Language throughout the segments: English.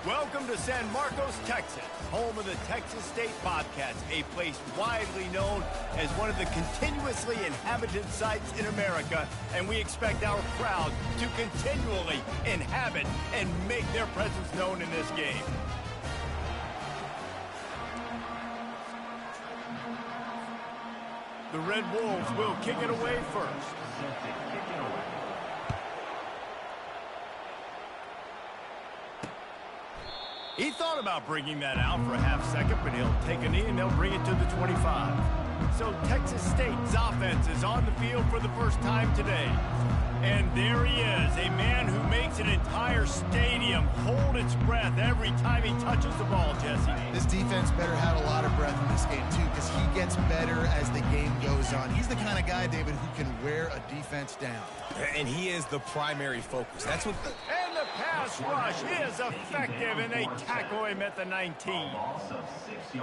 Welcome to San Marcos, Texas, home of the Texas State Bobcats, a place widely known as one of the continuously inhabited sites in America, and we expect our crowd to continually inhabit and make their presence known in this game. The Red Wolves will kick it away first. He thought about bringing that out for a half second, but he'll take a knee and they'll bring it to the 25. So Texas State's offense is on the field for the first time today. And there he is, a man who makes an entire stadium hold its breath every time he touches the ball, Jesse. This defense better have a lot of breath in this game, too, because he gets better as the game goes on. He's the kind of guy, David, who can wear a defense down. And he is the primary focus. That's what the... And the pass rush is effective, and they tackle him at the 19.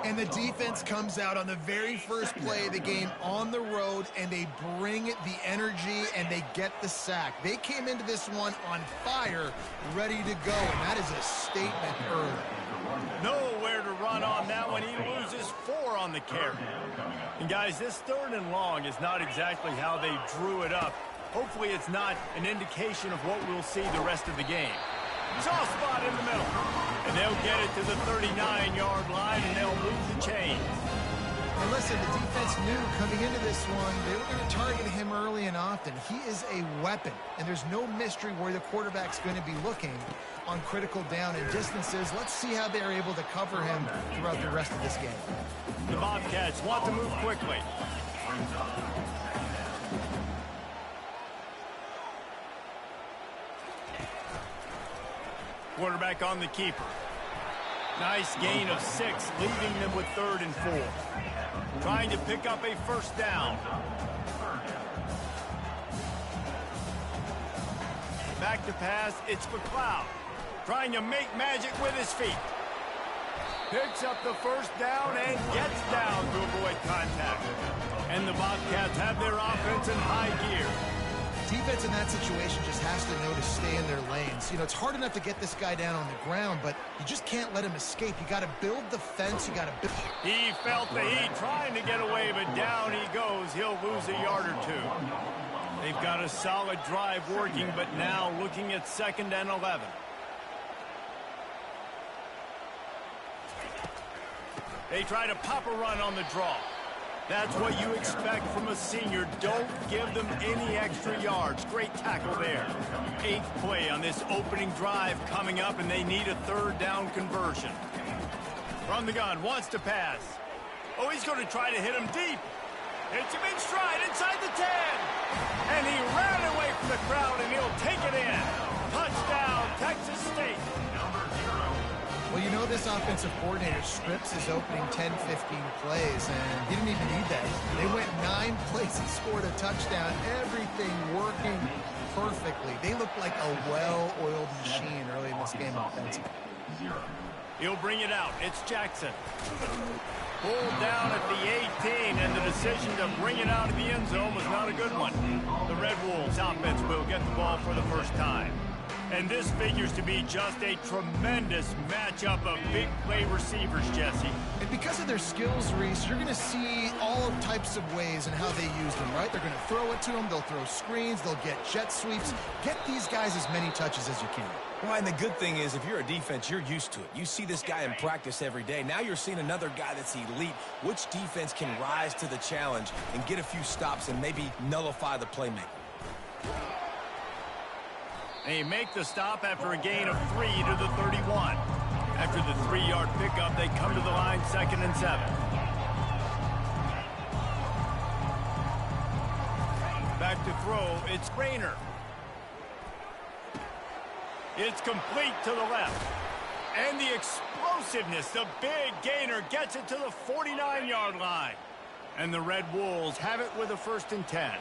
And the defense comes out on the very first play of the game on the road, and they bring the energy, and they get the sack. They came into this one on fire, ready to go, and that is a statement early. Nowhere to run on that one. He loses 4 on the carry. And, guys, this 3rd and long is not exactly how they drew it up. Hopefully it's not an indication of what we'll see the rest of the game. Soft spot in the middle. And they'll get it to the 39-yard line, and they'll move the chains. And listen, the defense knew coming into this one, they were going to target him early and often. He is a weapon, and there's no mystery where the quarterback's going to be looking on critical down and distances. Let's see how they're able to cover him throughout the rest of this game. The Bobcats want to move quickly. Quarterback on the keeper. Nice gain of 6, leaving them with 3rd and 4. Trying to pick up a first down. Back to pass, it's McLeod. Trying to make magic with his feet. Picks up the first down and gets down to avoid contact. And the Bobcats have their offense in high gear. Defense in that situation just has to know to stay in their lanes. You know, it's hard enough to get this guy down on the ground, but you just can't let him escape. You got to build the fence. You got to build. He felt the heat trying to get away, but down he goes. He'll lose a yard or 2. They've got a solid drive working, but now looking at 2nd and 11. They try to pop a run on the draw. That's what you expect from a senior. Don't give them any extra yards. Great tackle there. 8th play on this opening drive coming up, and they need a 3rd down conversion. From the gun, wants to pass. Oh, he's going to try to hit him deep. It's a big stride inside the 10. And he ran away from the crowd, and he'll take it in. Touchdown, Texas State. Well, you know this offensive coordinator scripts his opening 10, 15 plays, and he didn't even need that. They went 9 plays and scored a touchdown. Everything working perfectly. They looked like a well-oiled machine early in this game offensively. He'll bring it out. It's Jackson. Pulled down at the 18, and the decision to bring it out of the end zone was not a good one. The Red Wolves offense will get the ball for the first time. And this figures to be just a tremendous matchup of big play receivers, Jesse. And because of their skills, Reese, you're going to see all types of ways in how they use them, right? They're going to throw it to them. They'll throw screens. They'll get jet sweeps. Get these guys as many touches as you can. Well, and the good thing is, if you're a defense, you're used to it. You see this guy in practice every day. Now you're seeing another guy that's elite. Which defense can rise to the challenge and get a few stops and maybe nullify the playmaker? They make the stop after a gain of 3 to the 31. After the 3-yard pickup, they come to the line 2nd and 7. Back to throw, it's Rayner. It's complete to the left. And the explosiveness, the big gainer gets it to the 49-yard line. And the Red Wolves have it with a 1st and 10.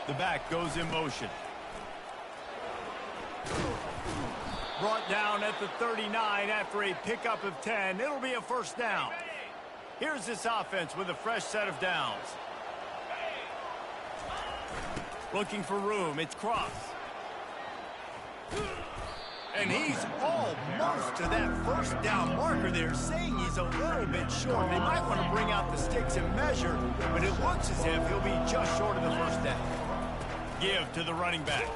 The back goes in motion. Brought down at the 39 after a pickup of 10. It'll be a 1st down. Here's this offense with a fresh set of downs. Looking for room. It's Cross. And he's almost to that first down marker there, saying he's a little bit short. They might want to bring out the sticks and measure, but it looks as if he'll be just short of the first down. Give to the running back.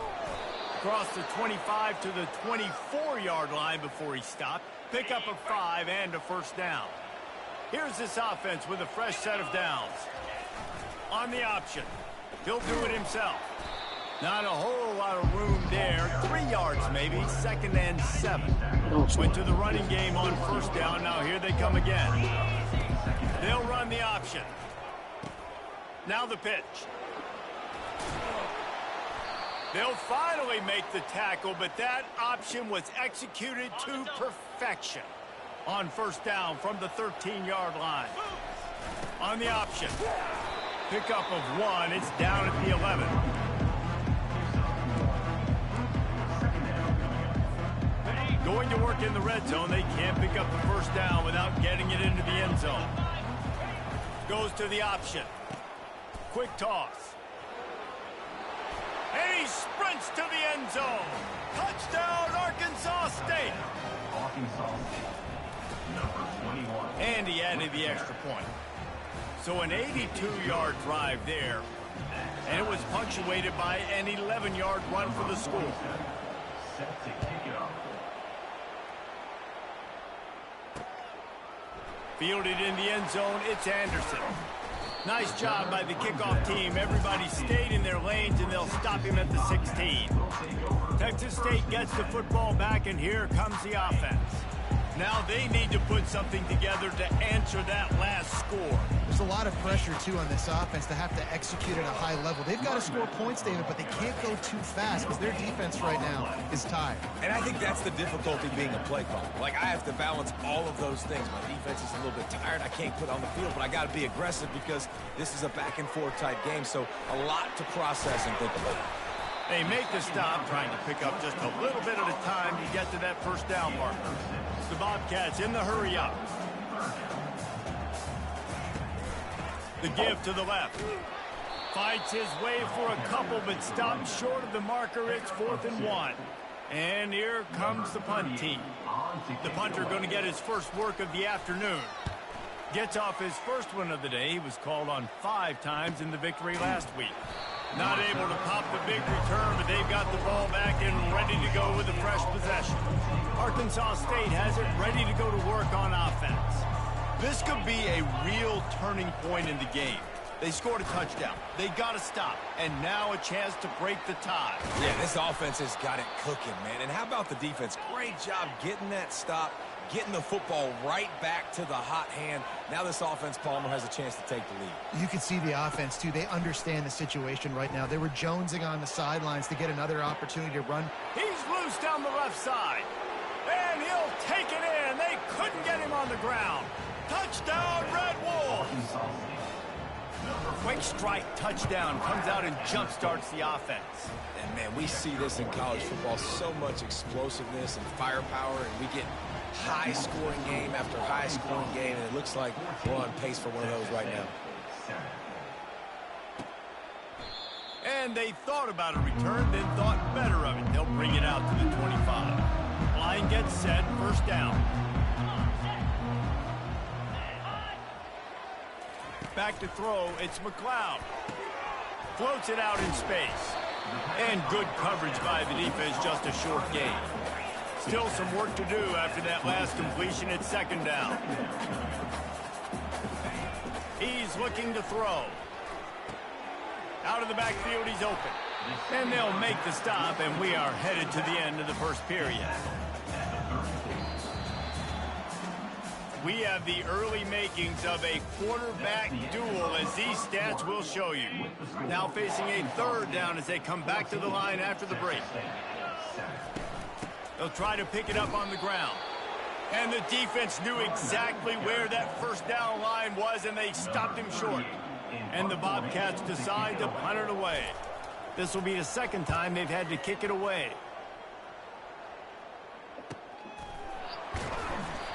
Across the 25 to the 24-yard line before he stopped. Pick up a 5 and a first down. Here's this offense with a fresh set of downs. On the option, he'll do it himself. Not a whole lot of room there. 3 yards maybe, 2nd and 7. Went to the running game on first down. Now here they come again. They'll run the option. Now the pitch. They'll finally make the tackle, but that option was executed to perfection. On first down from the 13-yard line. On the option. Pickup of 1. It's down at the 11. Going to work in the red zone. They can't pick up the first down without getting it into the end zone. Goes to the option. Quick toss. And he sprints to the end zone. Touchdown, Arkansas State. And he added the extra point. So an 82-yard drive there. And it was punctuated by an 11-yard run for the school. Fielded in the end zone, it's Anderson. Nice job by the kickoff team. Everybody stayed in their lanes, and they'll stop him at the 16. Texas State gets the football back, and here comes the offense. Now they need to put something together to answer that last score. There's a lot of pressure, too, on this offense to have to execute at a high level. They've got to score points, David, but they can't go too fast because their defense right now is tired. And I think that's the difficulty being a play caller. Like, I have to balance all of those things. My defense is a little bit tired. I can't put on the field, but I got to be aggressive because this is a back-and-forth type game, so a lot to process and think about. They make the stop, trying to pick up just a little bit at a time to get to that first down marker. The Bobcats in the hurry-up. The give to the left. Fights his way for a couple, but stops short of the marker. It's 4th and 1. And here comes the punt team. The punter going to get his first work of the afternoon. Gets off his first one of the day. He was called on 5 times in the victory last week. Not able to pop the big return, but they've got the ball back and ready to go with a fresh possession. Arkansas State has it ready to go to work on offense. This could be a real turning point in the game. They scored a touchdown. They got to stop. And now a chance to break the tie. Yeah, this offense has got it cooking, man. And how about the defense? Great job getting that stop, getting the football right back to the hot hand. Now this offense, Palmer, has a chance to take the lead. You can see the offense, too. They understand the situation right now. They were jonesing on the sidelines to get another opportunity to run. He's loose down the left side. And he'll take it in. They couldn't get him on the ground. Touchdown, Red Wolves. Quick strike touchdown comes out and jump starts the offense. And, man, we see this in college football, so much explosiveness and firepower, and we get high-scoring game after high-scoring game, and it looks like we're on pace for one of those right now. And they thought about a return, then thought better of it. They'll bring it out to the 25. Line gets set, first down. Back to throw, it's McLeod. Floats it out in space. And good coverage by the defense, just a short gain. Still some work to do after that last completion at 2nd down. He's looking to throw. Out of the backfield, he's open. And they'll make the stop, and we are headed to the end of the first period. We have the early makings of a quarterback duel, as these stats will show you. Now facing a 3rd down as they come back to the line after the break. They'll try to pick it up on the ground. And the defense knew exactly where that first down line was, and they stopped him short. And the Bobcats decide to punt it away. This will be the 2nd time they've had to kick it away.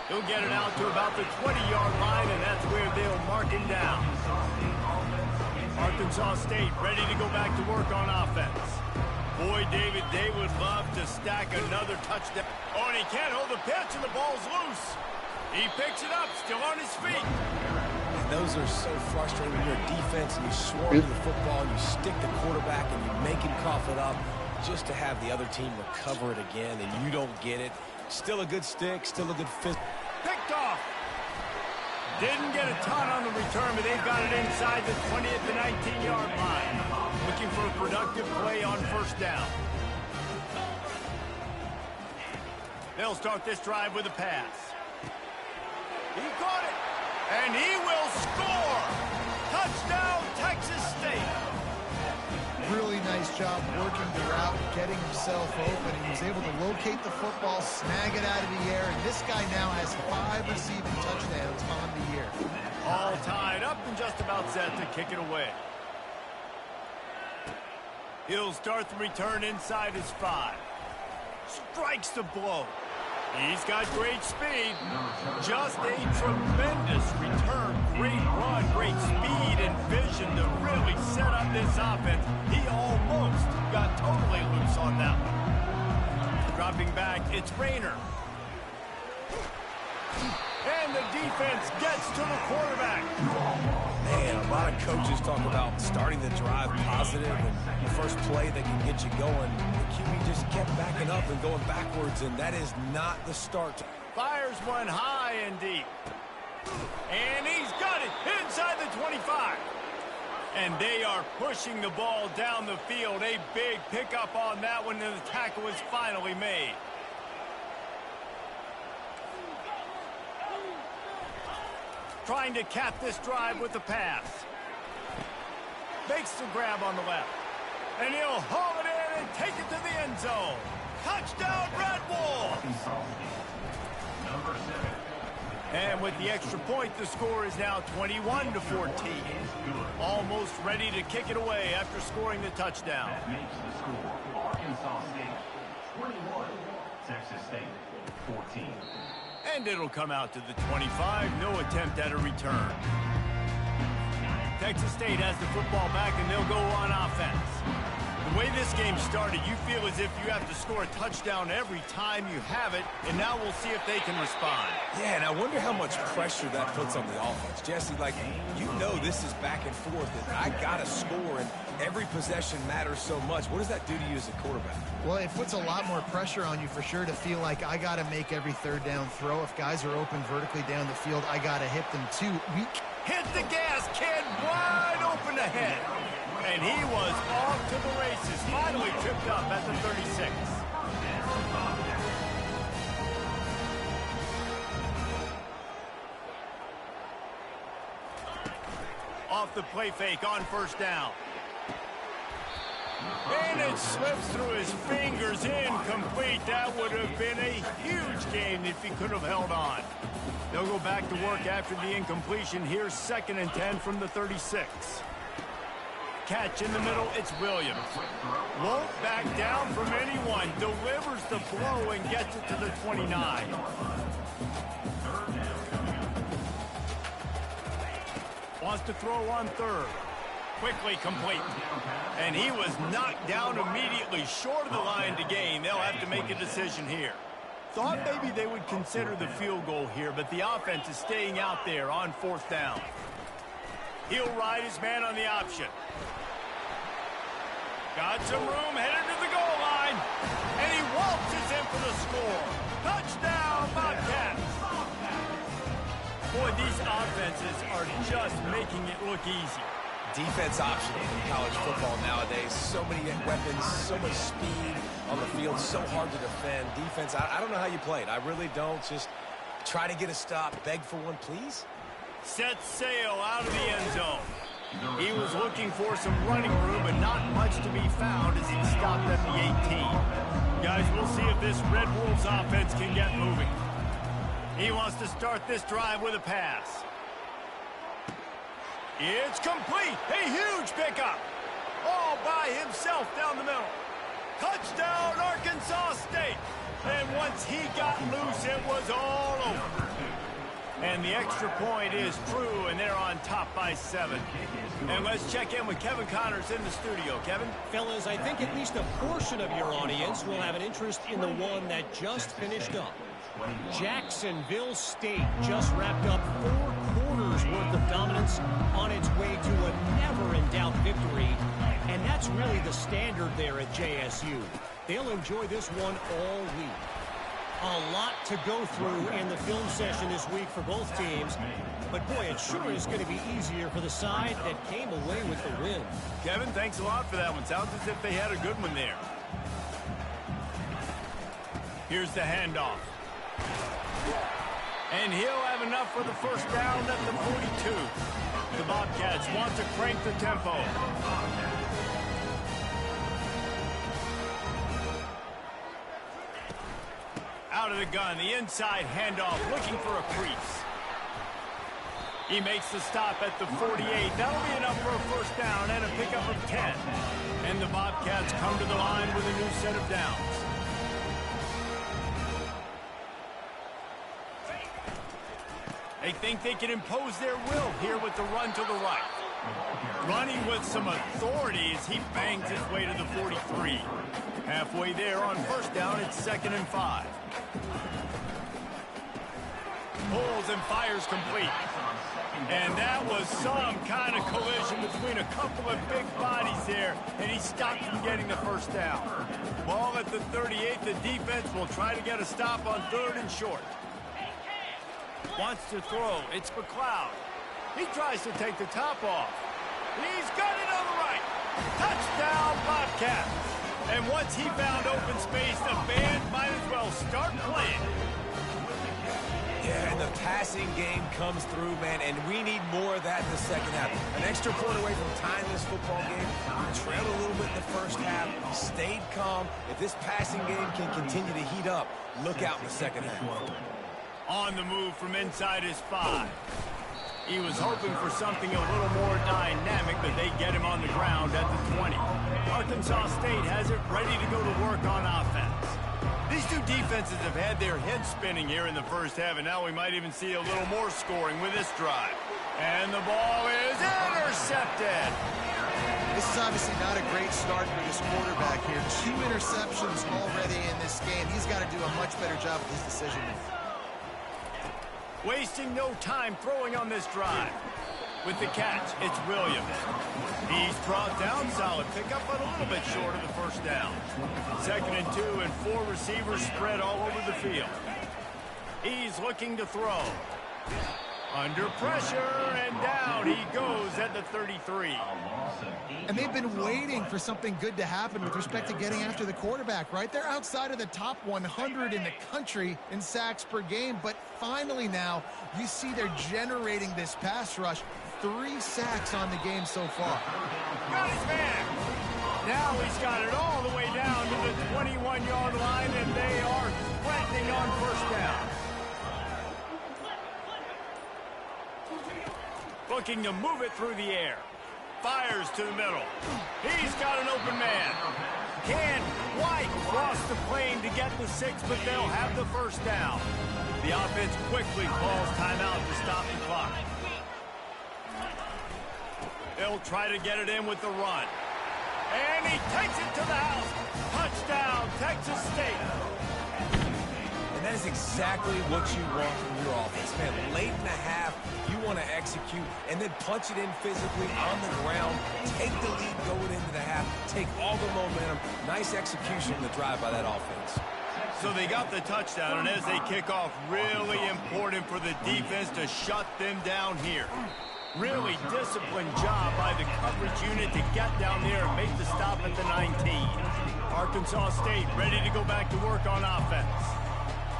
He'll get it out to about the 20-yard line, and that's where they'll mark him down. Arkansas State ready to go back to work on offense. Boy, David, they would love to stack another touchdown. Oh, and he can't hold the pitch, and the ball's loose. He picks it up, still on his feet. And those are so frustrating when you're a defense and you swarm to the football and you stick the quarterback and you make him cough it up just to have the other team recover it again and you don't get it. Still a good stick, still a good fist. Picked off. Didn't get a ton on the return, but they've got it inside the 20 at the 19-yard line. Looking for a productive play on first down. They'll start this drive with a pass. He caught it, and he will score. Touchdown, Texas State. Really nice job working the route, getting himself open. He was able to locate the football, snag it out of the air, and this guy now has 5 receiving touchdowns on the year. All tied up and just about set to kick it away. He'll start the return inside his 5. Strikes the blow. He's got great speed. Just a tremendous return. Great run, great speed and vision to really set up this offense. He almost got totally loose on that one. Dropping back, it's Rayner. And the defense gets to the quarterback. Man, a lot of coaches talk about starting the drive positive and the first play that can get you going. The QB just kept backing up and going backwards, and that is not the start. Fires one high and deep. And he's got it inside the 25. And they are pushing the ball down the field. A big pickup on that one, and the tackle is finally made. Trying to cap this drive with the pass. Makes the grab on the left. And he'll haul it in and take it to the end zone. Touchdown, Red Wolves! And with the extra point, the score is now 21-14. Almost ready to kick it away after scoring the touchdown. That makes the score Arkansas State 21, Texas State 14. And it'll come out to the 25. No attempt at a return. Texas State has the football back, and they'll go on offense. The way this game started, you feel as if you have to score a touchdown every time you have it, and now we'll see if they can respond. Yeah, and I wonder how much pressure that puts on the offense. Jesse, like, you know this is back and forth, and I got to score, and every possession matters so much. What does that do to you as a quarterback? Well, it puts a lot more pressure on you for sure to feel like I got to make every third down throw. If guys are open vertically down the field, I got to hit them too. Hit the gas, kid, wide open ahead. And he was off to the races, finally tripped up at the 36. Off the play fake on first down. And it slips through his fingers, incomplete. That would have been a huge gain if he could have held on. They'll go back to work after the incompletion. Here's 2nd and 10 from the 36. Catch in the middle, it's Williams. Won't back down from anyone. Delivers the blow and gets it to the 29. Wants to throw on 3rd. Quickly complete. And he was knocked down immediately short of the line to gain. They'll have to make a decision here. Thought maybe they would consider the field goal here, but the offense is staying out there on 4th down. He'll ride his man on the option. Got some room, headed to the goal line. And he waltzes in for the score. Touchdown, Bobcats. Boy, these offenses are just making it look easy. Defense option in college football nowadays. So many weapons, so much speed on the field, so hard to defend. Defense, I don't know how you play it. I really don't. Just try to get a stop, beg for one, please. Set sail out of the end zone. He was looking for some running room, but not much to be found as he stopped at the 18. Guys, we'll see if this Red Wolves offense can get moving. He wants to start this drive with a pass. It's complete. A huge pickup. All by himself down the middle. Touchdown, Arkansas State. And once he got loose, it was all over. And the extra point is true, and they're on top by 7. And let's check in with Kevin Connors in the studio. Kevin? Fellas, I think at least a portion of your audience will have an interest in the one that just finished up. Jacksonville State just wrapped up 4 quarters worth of dominance on its way to a never-in-doubt victory. And that's really the standard there at JSU. They'll enjoy this one all week. A lot to go through in the film session this week for both teams. But, boy, it sure is going to be easier for the side that came away with the win. Kevin, thanks a lot for that one. Sounds as if they had a good one there. Here's the handoff. And he'll have enough for the first down at the 42. The Bobcats want to crank the tempo. Out of the gun, the inside handoff, looking for a crease. He makes the stop at the 48. That'll be enough for a first down and a pickup of 10. And the Bobcats come to the line with a new set of downs. They think they can impose their will here with the run to the right. Running with some authority as he bangs his way to the 43. Halfway there on first down, it's 2nd and 5. Pulls and fires complete. And that was some kind of collision between a couple of big bodies there, and he stopped from getting the first down. Ball at the 38, the defense will try to get a stop on 3rd and short. Wants to throw, it's McLeod. He tries to take the top off. He's got it on the right. Touchdown, Bobcats. And once he found open space, the band might as well start playing. Yeah, and the passing game comes through, man, and we need more of that in the second half. An extra point away from tying this football game. We trailed a little bit in the first half. We stayed calm. If this passing game can continue to heat up, look out in the second half. On the move from inside his 5. He was hoping for something a little more dynamic, but they get him on the ground at the 20. Arkansas State has it ready to go to work on offense. These two defenses have had their heads spinning here in the first half, and now we might even see a little more scoring with this drive. And the ball is intercepted. This is obviously not a great start for this quarterback here. 2 interceptions already in this game. He's got to do a much better job with his decision-making. Wasting no time throwing on this drive. With the catch, it's Williams. He's brought down, solid pickup, but a little bit short of the first down. 2nd and 2, and 4 receivers spread all over the field. He's looking to throw. Under pressure, and down he goes at the 33. And they've been waiting for something good to happen with respect to getting after the quarterback, right? They're outside of the top 100 in the country in sacks per game, but finally now you see they're generating this pass rush. 3 sacks on the game so far. Got his man. Now he's got it all the way down to the 21-yard line, and they are threatening on first down. Looking to move it through the air. Fires to the middle. He's got an open man. Can't quite cross the plane to get the 6, but they'll have the first down. The offense quickly calls timeout to stop the clock. They'll try to get it in with the run. And he takes it to the house. Touchdown, Texas State. And that is exactly what you want from your offense, man. Late in the half, you want to execute and then punch it in physically on the ground, take the lead going into the half, take all the momentum. Nice execution in the drive by that offense. So they got the touchdown, and as they kick off, really important for the defense to shut them down here. Really disciplined job by the coverage unit to get down there and make the stop at the 19. Arkansas State ready to go back to work on offense.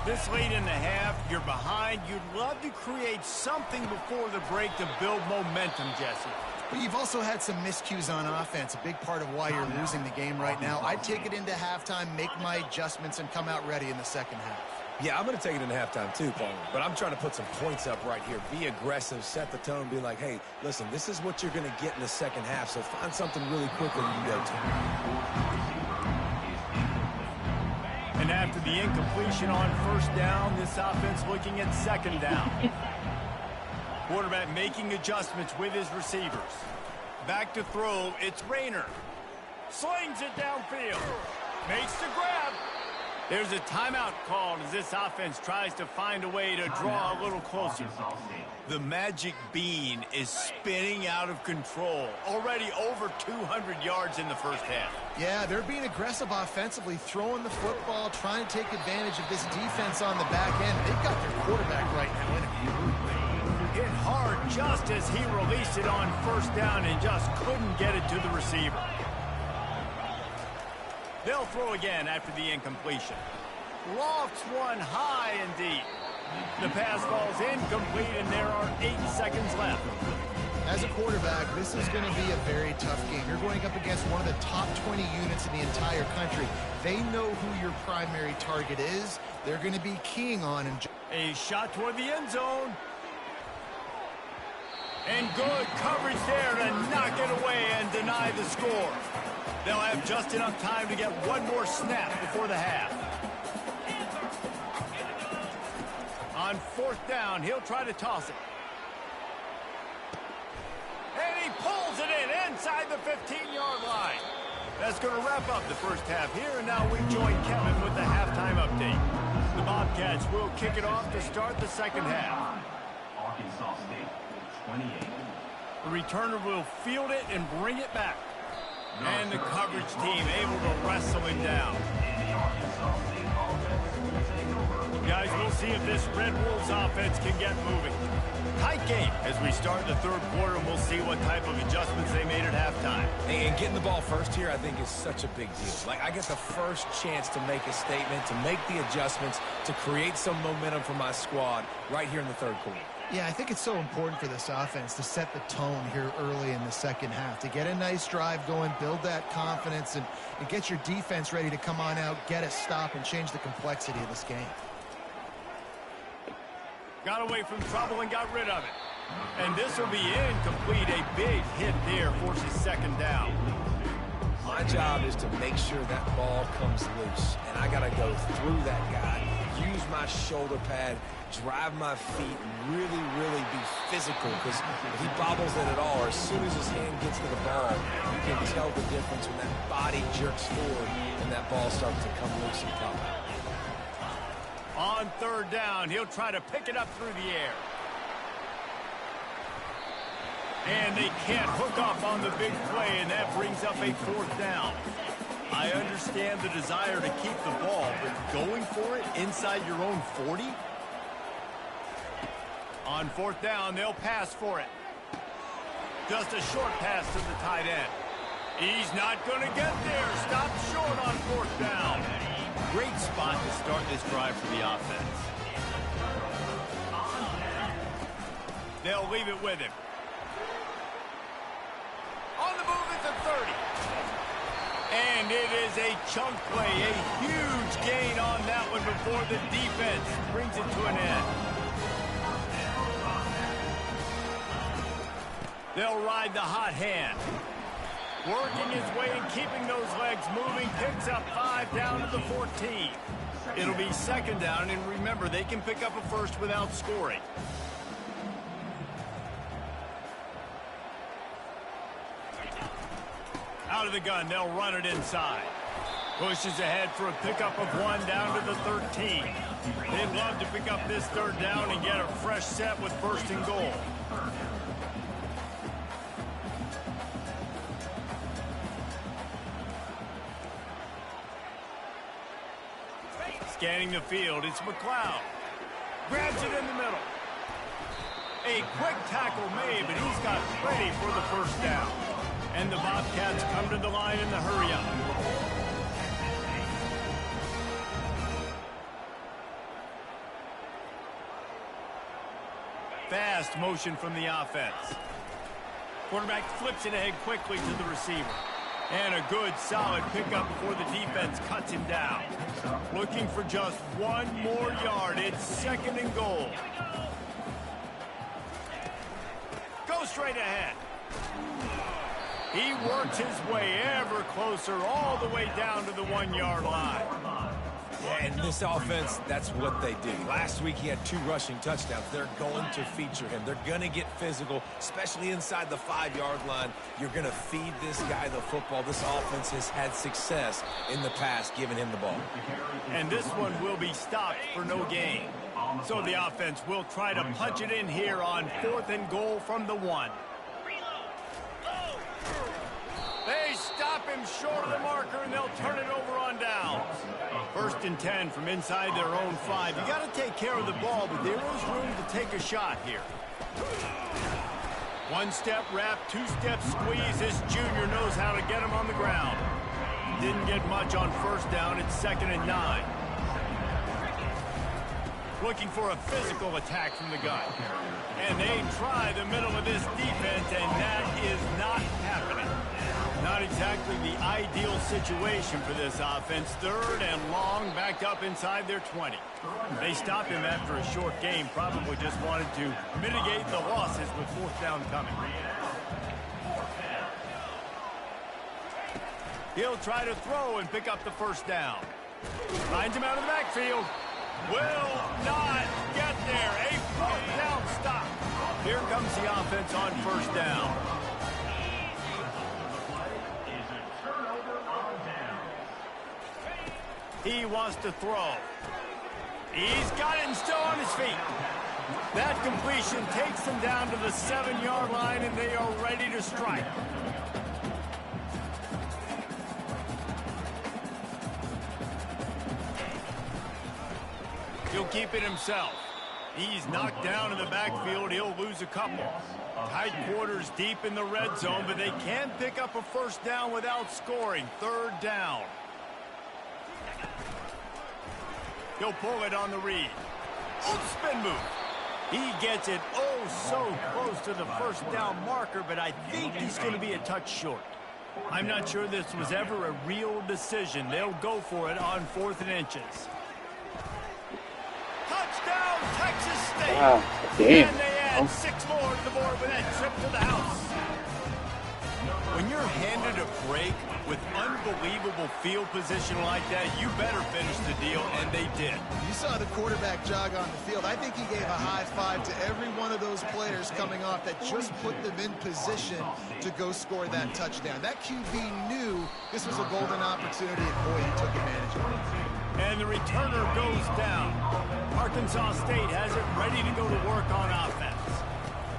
This late in the half, you're behind. You'd love to create something before the break to build momentum, Jesse. But you've also had some miscues on offense, a big part of why you're losing the game right now. I'd take it into halftime, make my adjustments, and come out ready in the second half. Yeah, I'm going to take it into halftime too, Paul. But I'm trying to put some points up right here. Be aggressive, set the tone, be like, hey, listen, this is what you're going to get in the second half, so find something really quickly you can go to. And after the incompletion on first down, this offense looking at second down. Quarterback making adjustments with his receivers. Back to throw, it's Rayner. Slings it downfield. Makes the grab. There's a timeout called as this offense tries to find a way to draw a little closer. The magic bean is spinning out of control. Already over 200 yards in the first half. Yeah, they're being aggressive offensively, throwing the football, trying to take advantage of this defense on the back end. They've got their quarterback right now in it. Hit hard just as he released it on first down and just couldn't get it to the receiver. They'll throw again after the incompletion. Lofts one high and deep. The pass falls incomplete, and there are 8 seconds left. As a quarterback, this is going to be a very tough game. You're going up against one of the top 20 units in the entire country. They know who your primary target is. They're going to be keying on him. A shot toward the end zone. And good coverage there to knock it away and deny the score. They'll have just enough time to get one more snap before the half. On fourth down, he'll try to toss it. And he pulls it in inside the 15-yard line. That's going to wrap up the first half here, and now we join Kevin with the halftime update. The Bobcats will kick it off to start the second half. Arkansas State, 28. The returner will field it and bring it back. And the coverage team able to wrestle him down. Guys, we'll see if this Red Wolves offense can get moving. Tight game as we start the third quarter, and we'll see what type of adjustments they made at halftime. And getting the ball first here, I think, is such a big deal. Like, I get the first chance to make a statement, to make the adjustments, to create some momentum for my squad right here in the third quarter. Yeah, I think it's so important for this offense to set the tone here early in the second half, to get a nice drive going, build that confidence, and get your defense ready to come on out, get a stop, and change the complexity of this game. Got away from trouble and got rid of it. And this will be incomplete. A big hit there forces second down. My job is to make sure that ball comes loose, and I got to go through that guy, use my shoulder pad, drive my feet, and really, really be physical, because if he bobbles it at all, or as soon as his hand gets to the ball, you can tell the difference when that body jerks forward and that ball starts to come loose and come. On third down, he'll try to pick it up through the air. And they can't hook off on the big play, and that brings up a fourth down. I understand the desire to keep the ball, but going for it inside your own 40? On fourth down, they'll pass for it. Just a short pass to the tight end. He's not going to get there. Stopped short on fourth down. Great spot to start this drive for the offense. They'll leave it with him. On the move at the 30. And it is a chunk play, a huge gain on that one before the defense brings it to an end. They'll ride the hot hand. Working his way and keeping those legs moving, picks up 5 down to the 14. It'll be second down, and remember, they can pick up a first without scoring. Out of the gun, they'll run it inside. Pushes ahead for a pickup of 1 down to the 13. They'd love to pick up this third down and get a fresh set with first and goal. Scanning the field, it's McLeod. Grabs it in the middle. A quick tackle made, but he's got plenty for the first down. And the Bobcats come to the line in the hurry-up. Fast motion from the offense. Quarterback flips it ahead quickly to the receiver. And a good, solid pickup before the defense cuts him down. Looking for just 1 more yard. It's second and goal. Go straight ahead. He works his way ever closer all the way down to the 1-yard line. And this offense, that's what they do. Last week he had 2 rushing touchdowns. They're going to feature him. They're going to get physical, especially inside the 5-yard line. You're going to feed this guy the football. This offense has had success in the past giving him the ball. And this one will be stopped for no gain. So the offense will try to punch it in here on 4th and goal from the 1. They stop him short of the marker, and they'll turn it over on downs. 1st and 10 from inside their own 5. You got to take care of the ball, but there is room to take a shot here. 1-step wrap, 2-step squeeze. This junior knows how to get him on the ground. Didn't get much on 1st down. It's 2nd and 9. Looking for a physical attack from the gun. And they try the middle of this defense, and that is not happening. Not exactly the ideal situation for this offense. 3rd and long, backed up inside their 20. They stopped him after a short game. Probably just wanted to mitigate the losses with 4th down coming. He'll try to throw and pick up the 1st down. Finds him out of the backfield. Will not get there. A 4th down stop. Here comes the offense on 1st down. He wants to throw. He's got it and still on his feet. That completion takes them down to the 7-yard line, and they are ready to strike. He'll keep it himself. He's knocked down in the backfield. He'll lose a couple. Tight quarters deep in the red zone, but they can pick up a 1st down without scoring. 3rd down. He'll pull it on the read. Spin move. He gets it so close to the 1st down marker, but I think he's going to be a touch short. I'm not sure this was ever a real decision. They'll go for it on 4th and inches. Touchdown, Texas State. Wow, damn. And they add 6 more to the board with that trip to the house. When you're handed a break with unbelievable field position like that, you better finish the deal, and they did. You saw the quarterback jog on the field. I think he gave a high five to every one of those players coming off that just put them in position to go score that touchdown. That QB knew this was a golden opportunity, and boy, he took advantage of it. And the returner goes down. Arkansas State has it ready to go to work on offense.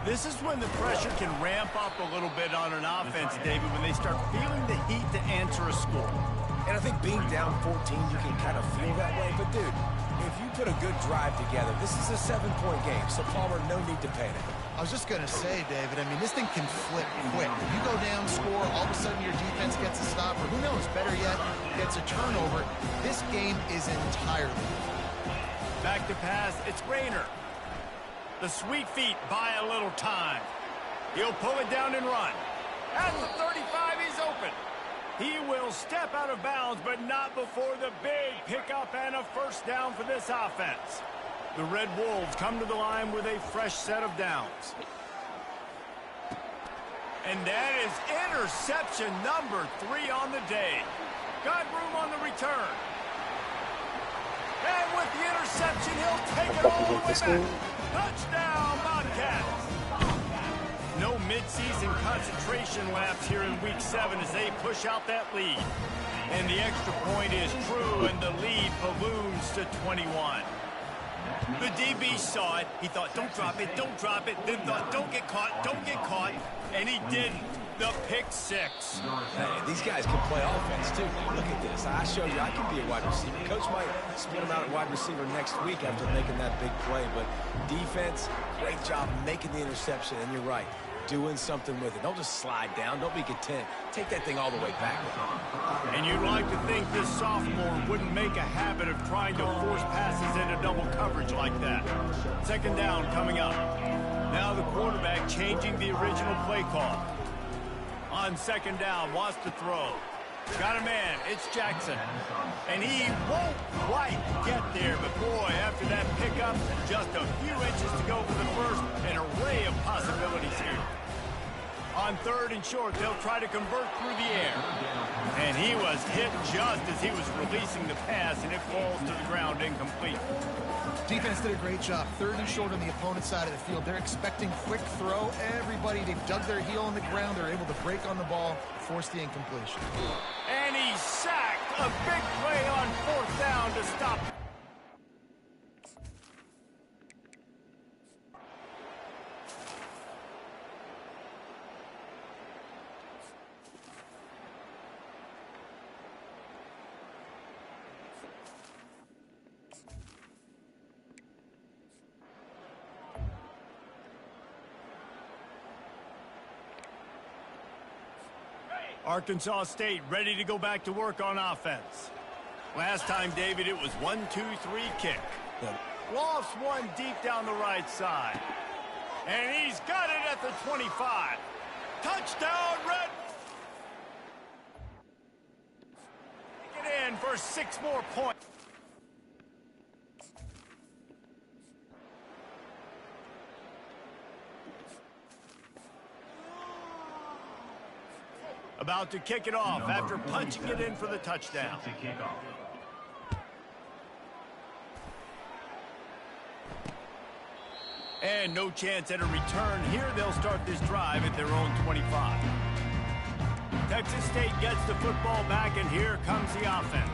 This is when the pressure can ramp up a little bit on an offense, David, when they start feeling the heat to answer a score. And I think being down 14, you can kind of feel that way. But, dude, if you put a good drive together, this is a 7-point game. So, Palmer, no need to panic. I was just going to say, David, I mean, this thing can flip quick. You go down, score, all of a sudden your defense gets a stop, or who knows, better yet, gets a turnover. This game is entirely. Back to pass, it's Rayner. The sweet feet buy a little time. He'll pull it down and run. At the 35, he's open. He will step out of bounds, but not before the big pickup and a 1st down for this offense. The Red Wolves come to the line with a fresh set of downs. And that is interception number 3 on the day. Got room on the return. And with the interception, he'll take it all the way back. Touchdown, Bobcats. No mid-season concentration laps here in Week 7 as they push out that lead. And the extra point is true, and the lead balloons to 21. The DB saw it. He thought, don't drop it, don't drop it. Then thought, don't get caught. And he didn't. The pick 6. Hey, these guys can play offense, too. Look at this. I showed you I can be a wide receiver. Coach might split him out at wide receiver next week after making that big play. But defense, great job making the interception. And you're right, doing something with it. Don't just slide down. Don't be content. Take that thing all the way back. And you'd like to think this sophomore wouldn't make a habit of trying to force passes into double coverage like that. 2nd down coming up. Now the quarterback changing the original play call. On 2nd down, wants to throw. Got a man, it's Jackson. And he won't quite get there, but boy, after that pickup, just a few inches to go for the 1st, an array of possibilities here. On 3rd and short, they'll try to convert through the air. And he was hit just as he was releasing the pass, and it falls to the ground incomplete. Defense did a great job. 3rd and short on the opponent's side of the field. They're expecting quick throw. Everybody, they've dug their heel on the ground. They're able to break on the ball, force the incompletion. And he's sacked. A big play on 4th down to stop. Arkansas State ready to go back to work on offense. Last time, David, it was 1-2-3 kick. Lofts one deep down the right side. And he's got it at the 25. Touchdown, Red. Take it in for 6 more points. About to kick it off after punching it in for the touchdown. To kick off. And no chance at a return here. They'll start this drive at their own 25. Texas State gets the football back, and here comes the offense.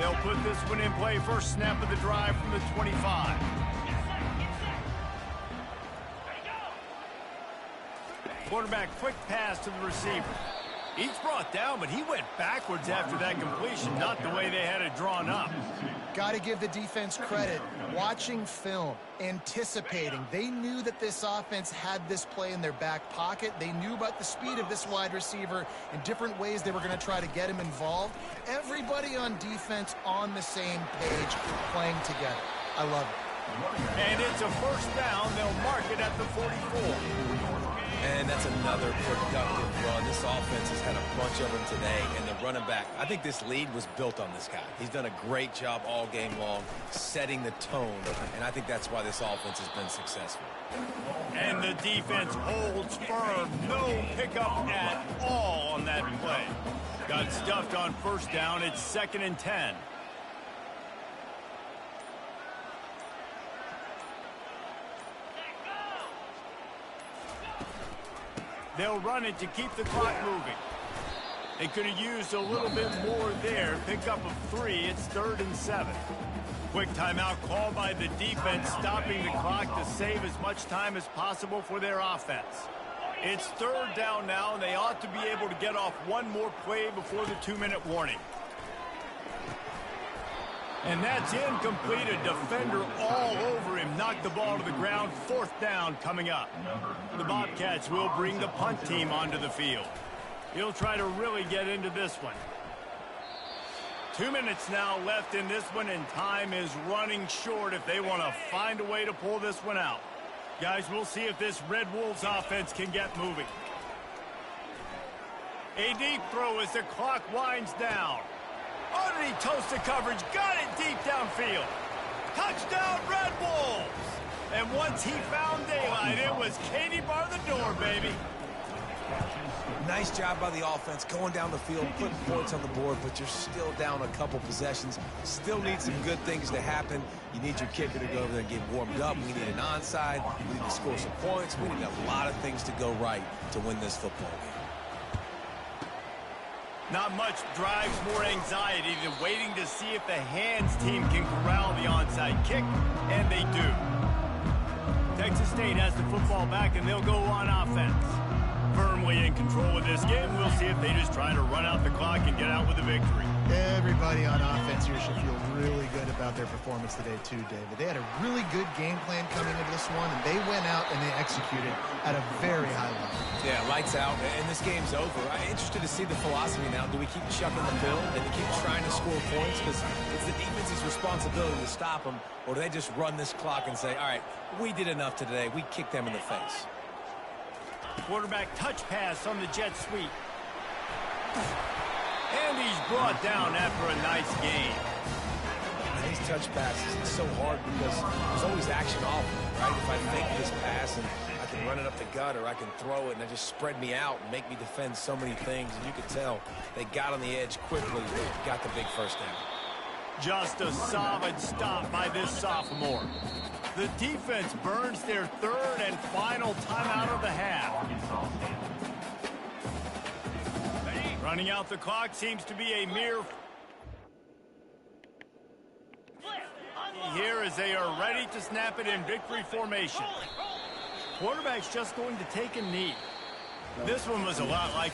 They'll put this one in play. First snap of the drive from the 25. Quarterback, quick pass to the receiver. He's brought down, but he went backwards after that completion, not the way they had it drawn up. Got to give the defense credit. Watching film, anticipating. They knew that this offense had this play in their back pocket. They knew about the speed of this wide receiver and different ways they were going to try to get him involved. Everybody on defense on the same page, playing together. I love it. And it's a first down. They'll mark it at the 44. And that's another productive run. This offense has had a bunch of them today, and the running back, I think this lead was built on this guy. He's done a great job all game long setting the tone, and I think that's why this offense has been successful. And the defense holds firm. No pickup at all on that play. Got stuffed on first down. It's 2nd and 10. They'll run it to keep the clock moving. They could have used a little bit more there. Pick up of 3. It's 3rd and 7. Quick timeout called by the defense, stopping the clock to save as much time as possible for their offense. It's 3rd down now, and they ought to be able to get off one more play before the 2-minute warning. And that's incomplete. A defender all over him. Knocked the ball to the ground. 4th down coming up. The Bobcats will bring the punt team onto the field. He'll try to really get into this one. 2 minutes now left in this one, and time is running short if they want to find a way to pull this one out. Guys, we'll see if this Red Wolves offense can get moving. A deep throw as the clock winds down. Underneath toasted coverage, got it deep downfield. Touchdown, Red Wolves! And once he found daylight, it was Katie bar the door, baby. Nice job by the offense going down the field, putting points on the board, but you're still down a couple possessions. Still need some good things to happen. You need your kicker to go over there and get warmed up. We need an onside. We need to score some points. We need a lot of things to go right to win this football game. Not much drives more anxiety than waiting to see if the hands team can corral the onside kick, and they do. Texas State has the football back, and they'll go on offense. Firmly in control of this game. We'll see if they just try to run out the clock and get out with a victory. Everybody on offense here should feel really good about their performance today too, David. They had a really good game plan coming into this one, and they went out and they executed at a very high level. Yeah, lights out, and this game's over. I'm interested to see the philosophy now. Do we keep chucking the pill and keep trying to score points? Because it's the defense's responsibility to stop them, or do they just run this clock and say, all right, we did enough today. We kicked them in the face. Quarterback touch pass on the jet sweep. And he's brought down after a nice game. These touch passes, it's so hard because there's always action off of it, right? If I fake this pass and I can run it up the gut or I can throw it and it just spread me out and make me defend so many things. And you could tell they got on the edge quickly, got the big first down. Just a solid stop by this sophomore. The defense burns their third and final timeout of the half. Running out the clock seems to be a mere... Here as they are ready to snap it in victory formation. Quarterback's just going to take a knee. This one was a lot like